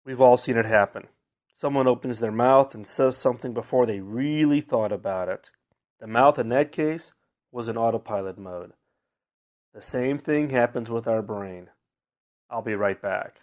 We've all seen it happen. Someone opens their mouth and says something before they really thought about it. The mouth in that case was in autopilot mode. The same thing happens with our brain. I'll be right back.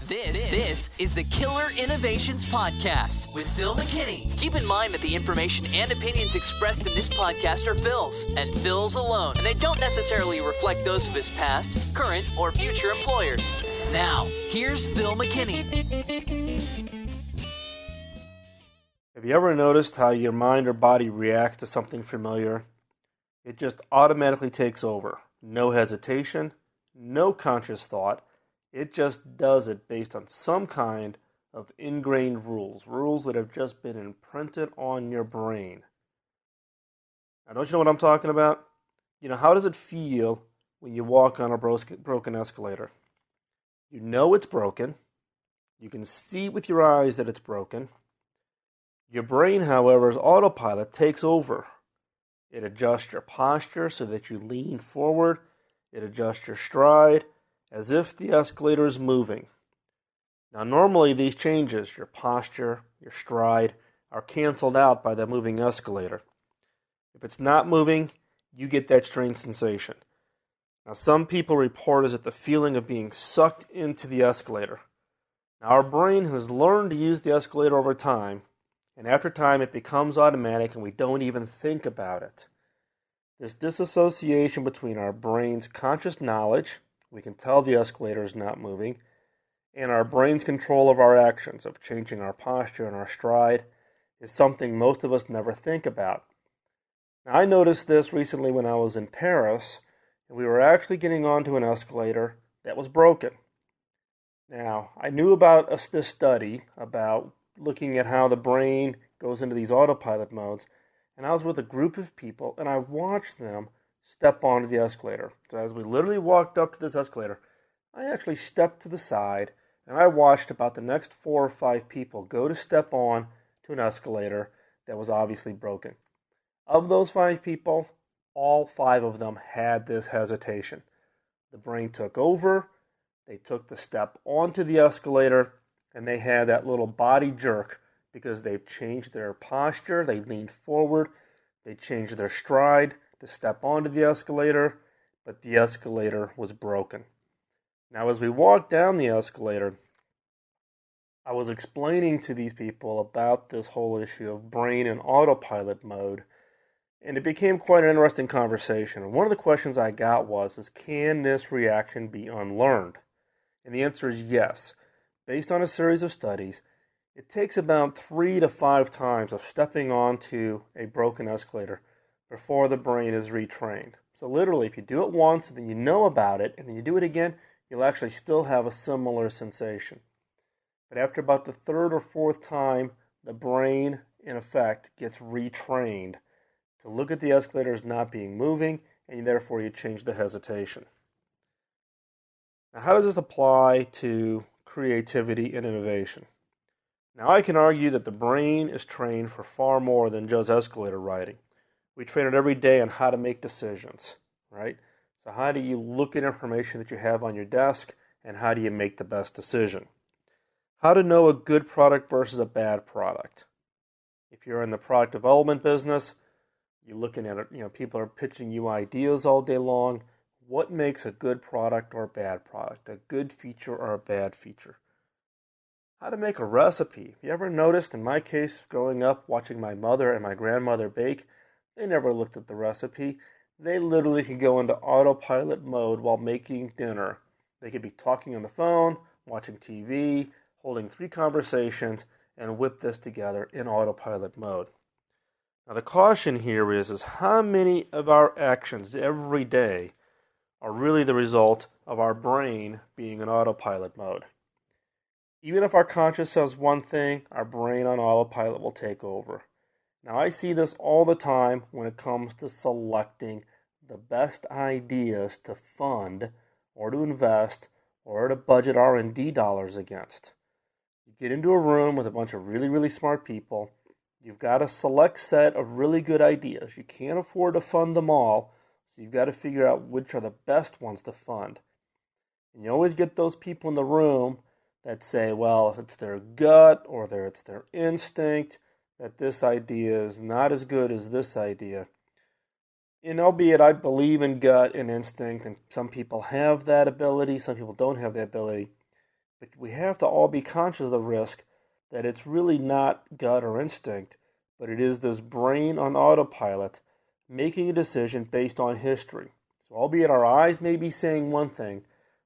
This is the Killer Innovations Podcast with Phil McKinney. Keep in mind that the information and opinions expressed in this podcast are Phil's, and Phil's alone, and they don't necessarily reflect those of his past, current, or future employers. Now, here's Phil McKinney. Have you ever noticed how your mind or body reacts to something familiar? It just automatically takes over. No hesitation, no conscious thought. It just does it based on some kind of ingrained rules that have just been imprinted on your brain. Now, don't you know what I'm talking about? How does it feel when you walk on a broken escalator? You know it's broken. You can see with your eyes that it's broken. Your brain, however's autopilot takes over. It adjusts your posture so that you lean forward. It adjusts your stride, as if the escalator is moving. Now, normally these changes, your posture, your stride, are canceled out by the moving escalator. If it's not moving, you get that strange sensation. Now, some people report as if the feeling of being sucked into the escalator. Now, our brain has learned to use the escalator over time, and after time it becomes automatic and we don't even think about it. This disassociation between our brain's conscious knowledge, we can tell the escalator is not moving, and our brain's control of our actions, of changing our posture and our stride, is something most of us never think about. Now, I noticed this recently when I was in Paris, and we were actually getting onto an escalator that was broken. Now, I knew about this study about looking at how the brain goes into these autopilot modes, and I was with a group of people, and I watched them step onto the escalator. So as we literally walked up to this escalator, I actually stepped to the side, and I watched about the next 4 or 5 people go to step on to an escalator that was obviously broken. Of those 5 people, all 5 of them had this hesitation. The brain took over, they took the step onto the escalator, and they had that little body jerk because they've changed their posture, they leaned forward, they changed their stride to step onto the escalator, but the escalator was broken. Now, as we walked down the escalator, I was explaining to these people about this whole issue of brain and autopilot mode, and it became quite an interesting conversation. And one of the questions I got was, can this reaction be unlearned? And the answer is yes. Based on a series of studies, it takes about 3 to 5 times of stepping onto a broken escalator before the brain is retrained. So literally, if you do it once and then you know about it, and then you do it again, you'll actually still have a similar sensation. But after about the 3rd or 4th time, the brain, in effect, gets retrained to look at the escalator as not being moving, and therefore you change the hesitation. Now, how does this apply to creativity and innovation? Now, I can argue that the brain is trained for far more than just escalator riding. We train it every day on how to make decisions, right? So how do you look at information that you have on your desk, and how do you make the best decision? How to know a good product versus a bad product. If you're in the product development business, you're looking at it, people are pitching you ideas all day long. What makes a good product or a bad product? A good feature or a bad feature? How to make a recipe. Have you ever noticed, in my case, growing up, watching my mother and my grandmother bake, they never looked at the recipe. They literally could go into autopilot mode while making dinner. They could be talking on the phone, watching TV, holding 3 conversations, and whip this together in autopilot mode. Now, the caution here is how many of our actions every day are really the result of our brain being in autopilot mode. Even if our conscious says one thing, our brain on autopilot will take over. Now, I see this all the time when it comes to selecting the best ideas to fund or to invest or to budget R&D dollars against. You get into a room with a bunch of really, really smart people. You've got a select set of really good ideas. You can't afford to fund them all, so you've got to figure out which are the best ones to fund. And you always get those people in the room that say, well, if it's their gut or it's their instinct, that this idea is not as good as this idea. And albeit I believe in gut and instinct, and some people have that ability, some people don't have that ability, but we have to all be conscious of the risk that it's really not gut or instinct, but it is this brain on autopilot making a decision based on history. So albeit our eyes may be saying one thing,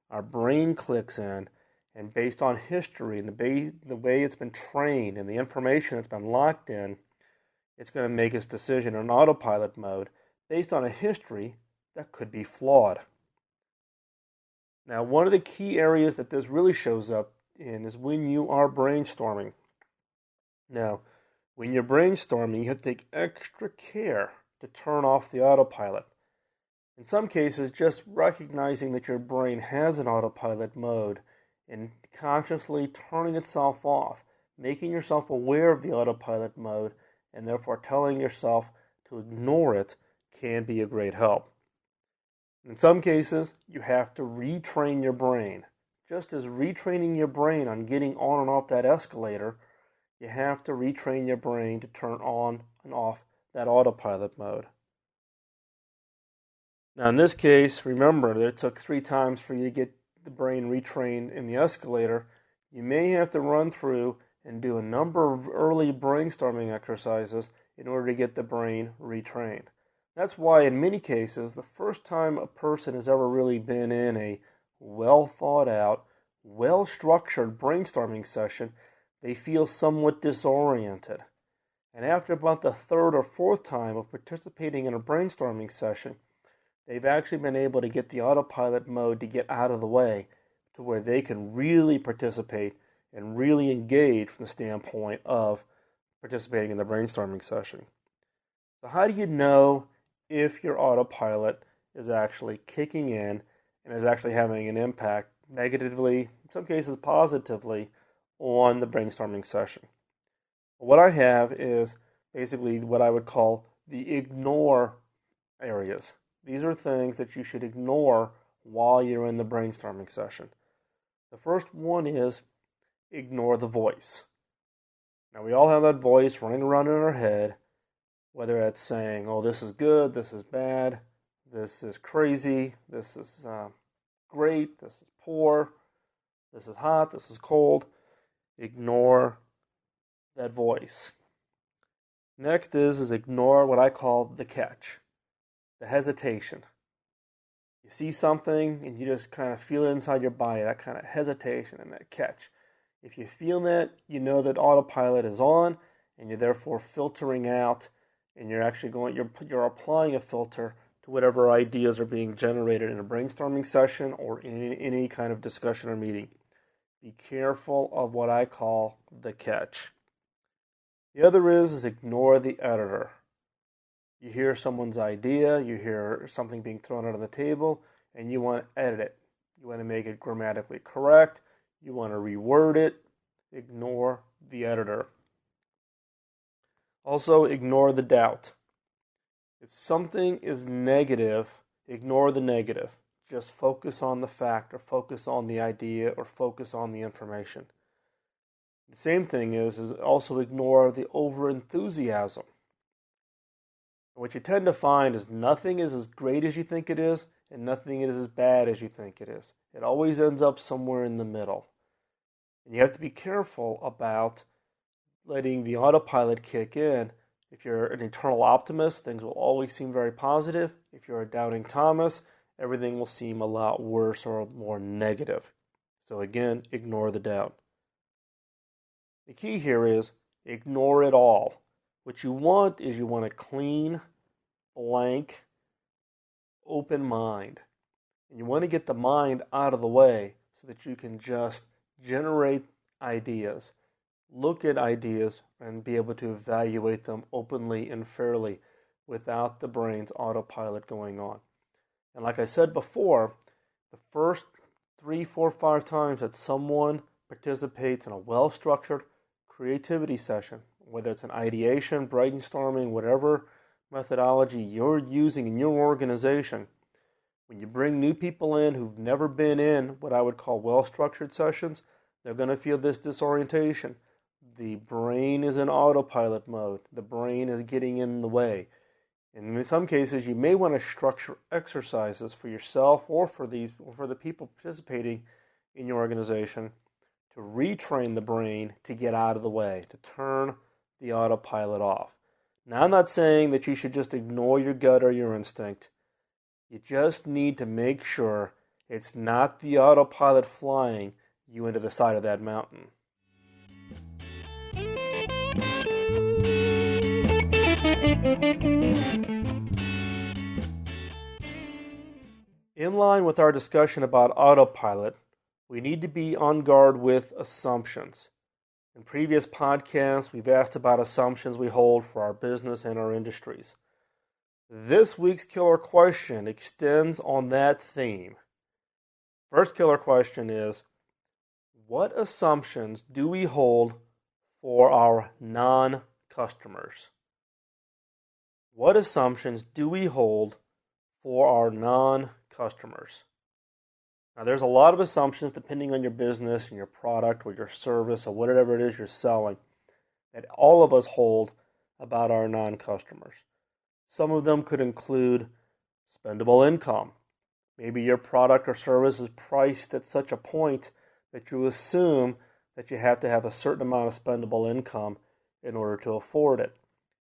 our brain clicks in, and based on history and the way it's been trained and the information that's been locked in, it's going to make its decision in autopilot mode based on a history that could be flawed. Now, one of the key areas that this really shows up in is when you are brainstorming. Now, when you're brainstorming, you have to take extra care to turn off the autopilot. In some cases, just recognizing that your brain has an autopilot mode and consciously turning itself off, making yourself aware of the autopilot mode, and therefore telling yourself to ignore it can be a great help. In some cases, you have to retrain your brain. Just as retraining your brain on getting on and off that escalator, you have to retrain your brain to turn on and off that autopilot mode. Now in this case, remember that it took 3 times for you to get the brain retrained in the escalator. You may have to run through and do a number of early brainstorming exercises in order to get the brain retrained. That's why in many cases, the first time a person has ever really been in a well thought out, well structured brainstorming session, they feel somewhat disoriented. And after about the 3rd or 4th time of participating in a brainstorming session, they've actually been able to get the autopilot mode to get out of the way to where they can really participate and really engage from the standpoint of participating in the brainstorming session. So how do you know if your autopilot is actually kicking in and is actually having an impact negatively, in some cases positively, on the brainstorming session? What I have is basically what I would call the ignore areas. These are things that you should ignore while you're in the brainstorming session. The first one is ignore the voice. Now, we all have that voice running around in our head, whether that's saying, oh, this is good, this is bad, this is crazy, this is great, this is poor, this is hot, this is cold. Ignore that voice. Next is ignore what I call the catch, the hesitation. You see something and you just kind of feel it inside your body, that kind of hesitation and that catch. If you feel that, you know that autopilot is on and you're therefore filtering out, and you're actually you're applying a filter to whatever ideas are being generated in a brainstorming session or in any kind of discussion or meeting. Be careful of what I call the catch. The other is ignore the editor. You hear someone's idea, you hear something being thrown out on the table, and you want to edit it. You want to make it grammatically correct. You want to reword it. Ignore the editor. Also, ignore the doubt. If something is negative, ignore the negative. Just focus on the fact, or focus on the idea, or focus on the information. The same thing is also ignore the over-enthusiasm. What you tend to find is nothing is as great as you think it is, and nothing is as bad as you think it is. It always ends up somewhere in the middle. And you have to be careful about letting the autopilot kick in. If you're an eternal optimist, things will always seem very positive. If you're a doubting Thomas, everything will seem a lot worse or more negative. So again, ignore the doubt. The key here is ignore it all. What you want is you want a clean, blank, open mind. And you want to get the mind out of the way so that you can just generate ideas, look at ideas, and be able to evaluate them openly and fairly without the brain's autopilot going on. And like I said before, the first 3, 4, 5 times that someone participates in a well-structured creativity session, whether it's an ideation, brainstorming, whatever methodology you're using in your organization, when you bring new people in who've never been in what I would call well-structured sessions, They're going to feel this disorientation. The brain is in autopilot mode. The brain is getting in the way. And in some cases, you may want to structure exercises for yourself or for the people participating in your organization to retrain the brain to get out of the way, to turn the autopilot off. Now, I'm not saying that you should just ignore your gut or your instinct. You just need to make sure it's not the autopilot flying you into the side of that mountain. In line with our discussion about autopilot, we need to be on guard with assumptions. In previous podcasts, we've asked about assumptions we hold for our business and our industries. This week's killer question extends on that theme. First killer question is, what assumptions do we hold for our non-customers? What assumptions do we hold for our non-customers? Now, there's a lot of assumptions depending on your business and your product or your service or whatever it is you're selling that all of us hold about our non-customers. Some of them could include spendable income. Maybe your product or service is priced at such a point that you assume that you have to have a certain amount of spendable income in order to afford it.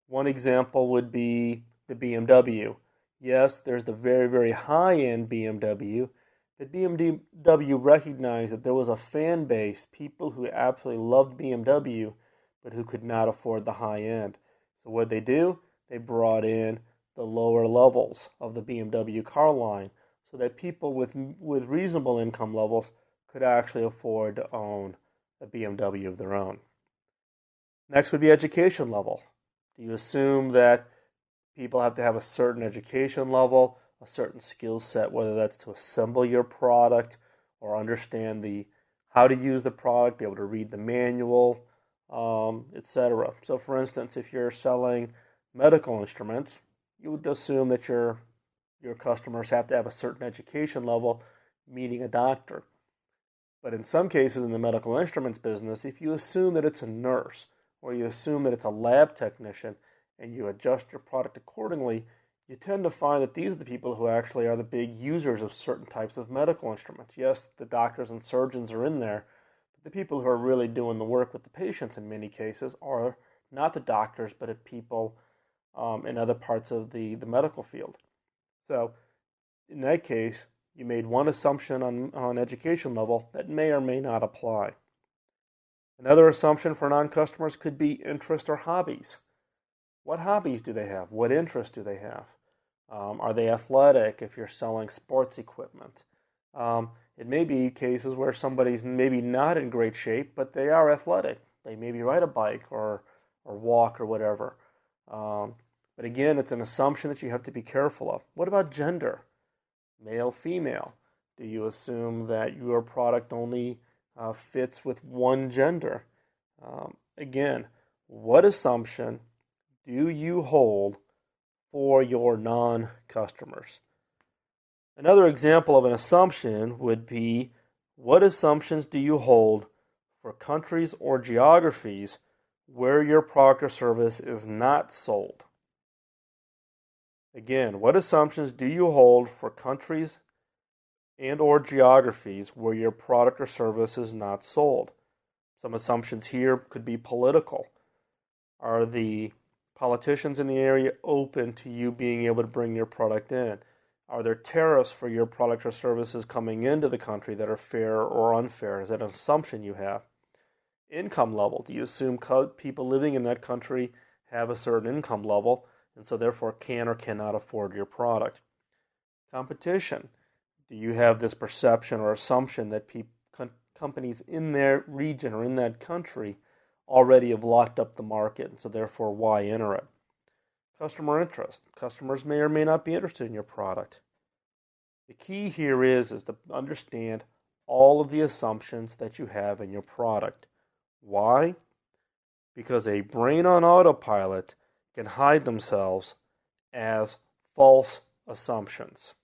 One example would be the BMW. Yes, there's the very, very high-end BMW, but BMW recognized that there was a fan base, people who absolutely loved BMW, but who could not afford the high end. So what they do? They brought in the lower levels of the BMW car line so that people with reasonable income levels could actually afford to own a BMW of their own. Next would be education level. Do you assume that people have to have a certain education level, a certain skill set, whether that's to assemble your product or understand how to use the product, be able to read the manual, etc. So for instance, if you're selling medical instruments, you would assume that your customers have to have a certain education level, meaning a doctor. But in some cases in the medical instruments business, if you assume that it's a nurse or you assume that it's a lab technician and you adjust your product accordingly, you tend to find that these are the people who actually are the big users of certain types of medical instruments. Yes, the doctors and surgeons are in there, but the people who are really doing the work with the patients in many cases are not the doctors, but people in other parts of the medical field. So in that case, you made one assumption on education level that may or may not apply. Another assumption for non-customers could be interest or hobbies. What hobbies do they have? What interests do they have? Are they athletic if you're selling sports equipment? It may be cases where somebody's maybe not in great shape, but they are athletic. They maybe ride a bike or walk or whatever. But again, it's an assumption that you have to be careful of. What about gender? Male, female. Do you assume that your product only fits with one gender? Again, what assumption do you hold for your non-customers? Another example of an assumption would be, what assumptions do you hold for countries or geographies where your product or service is not sold? Again, what assumptions do you hold for countries and or geographies where your product or service is not sold? Some assumptions here could be political. Are the politicians in the area open to you being able to bring your product in? Are there tariffs for your product or services coming into the country that are fair or unfair? Is that an assumption you have? Income level. Do you assume people living in that country have a certain income level and so therefore can or cannot afford your product? Competition. Do you have this perception or assumption that companies in their region or in that country already have locked up the market, and so therefore why enter it? Customer interest. Customers may or may not be interested in your product. The key here is to understand all of the assumptions that you have in your product. Why? Because a brain on autopilot can hide themselves as false assumptions.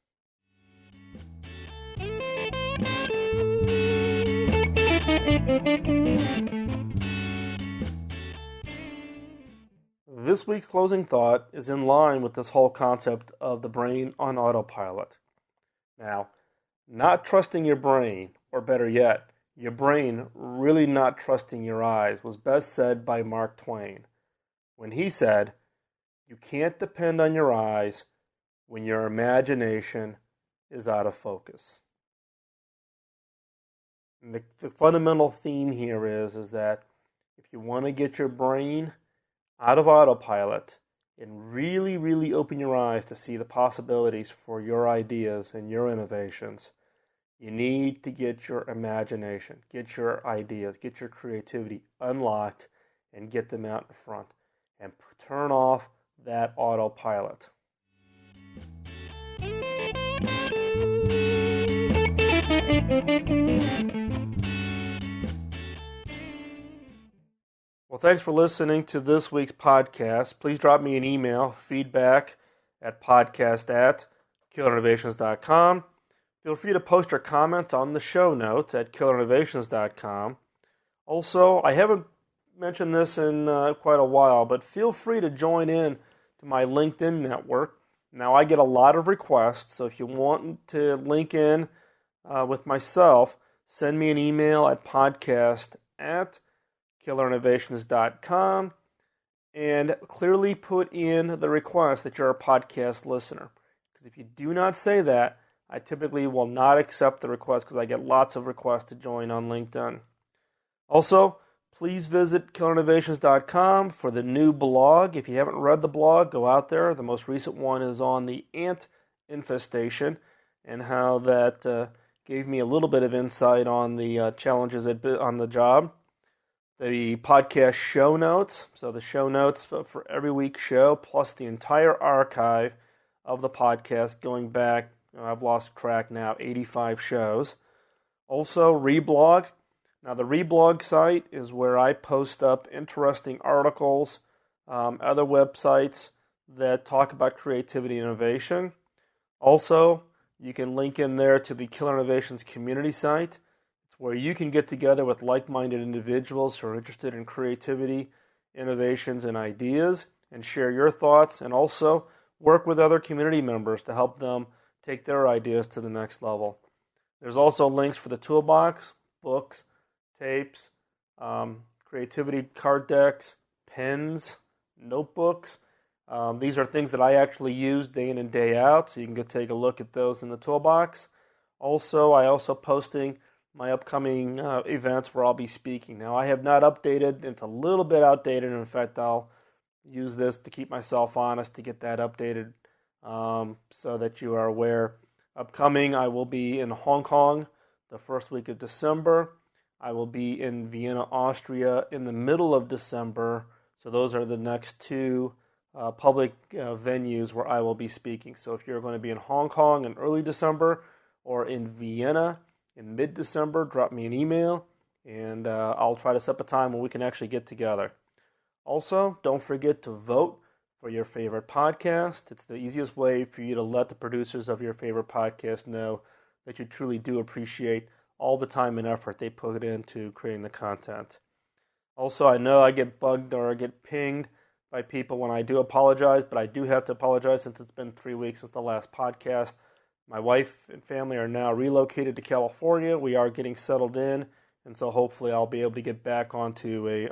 This week's closing thought is in line with this whole concept of the brain on autopilot. Now, not trusting your brain, or better yet, your brain really not trusting your eyes, was best said by Mark Twain when he said, "You can't depend on your eyes when your imagination is out of focus." And the fundamental theme here is that if you want to get your brain out of autopilot and really, really open your eyes to see the possibilities for your ideas and your innovations, you need to get your imagination, get your ideas, get your creativity unlocked and get them out in front and turn off that autopilot. Well, thanks for listening to this week's podcast. Please drop me an email, feedback at podcast@killerinnovations.com. Feel free to post your comments on the show notes at killerinnovations.com. Also, I haven't mentioned this in quite a while, but feel free to join in to my LinkedIn network. Now, I get a lot of requests, so if you want to link in with myself, send me an email at podcast@killerinnovations.com and clearly put in the request that you're a podcast listener. Because if you do not say that, I typically will not accept the request because I get lots of requests to join on LinkedIn. Also, please visit killerinnovations.com for the new blog. If you haven't read the blog, go out there. The most recent one is on the ant infestation and how that gave me a little bit of insight on the challenges on the job. The podcast show notes, so the show notes for every week's show, plus the entire archive of the podcast going back, I've lost track now, 85 shows. Also, Reblog. Now, the Reblog site is where I post up interesting articles, other websites that talk about creativity and innovation. Also, you can link in there to the Killer Innovations community site. It's where you can get together with like-minded individuals who are interested in creativity, innovations, and ideas, and share your thoughts, and also work with other community members to help them take their ideas to the next level. There's also links for the toolbox, books, tapes, creativity card decks, pens, notebooks. These are things that I actually use day in and day out, so you can go take a look at those in the toolbox. Also, I also posting my upcoming events where I'll be speaking. Now, I have not updated. It's a little bit outdated. In fact, I'll use this to keep myself honest to get that updated so that you are aware. Upcoming, I will be in Hong Kong the first week of December. I will be in Vienna, Austria in the middle of December. So those are the next two public venues where I will be speaking. So if you're going to be in Hong Kong in early December or in Vienna in mid-December, drop me an email and I'll try to set up a time when we can actually get together. Also, don't forget to vote for your favorite podcast. It's the easiest way for you to let the producers of your favorite podcast know that you truly do appreciate all the time and effort they put into creating the content. Also, I know I get bugged or I get pinged by people when I do apologize, but I do have to apologize since it's been 3 weeks since the last podcast. My wife and family are now relocated to California. We are getting settled in, and so hopefully I'll be able to get back onto a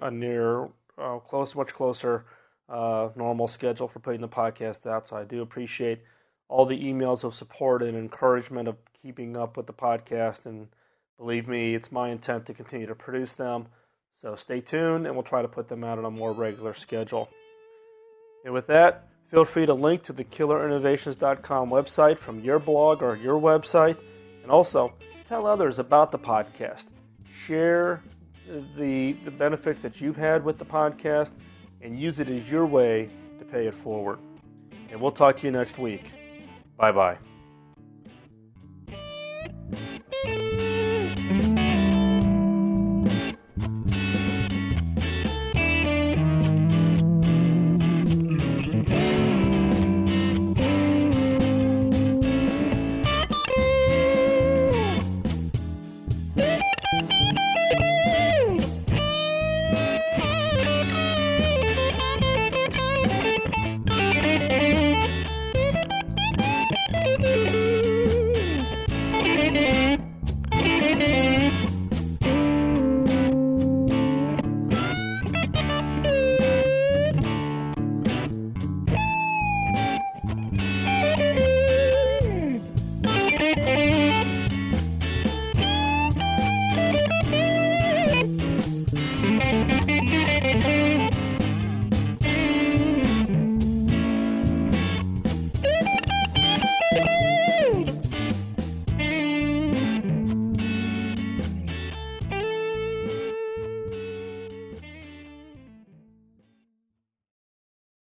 much closer normal schedule for putting the podcast out. So I do appreciate all the emails of support and encouragement of keeping up with the podcast, and believe me, it's my intent to continue to produce them. So stay tuned, and we'll try to put them out on a more regular schedule. And with that, feel free to link to the killerinnovations.com website from your blog or your website, and also tell others about the podcast. Share the benefits that you've had with the podcast and use it as your way to pay it forward. And we'll talk to you next week. Bye-bye.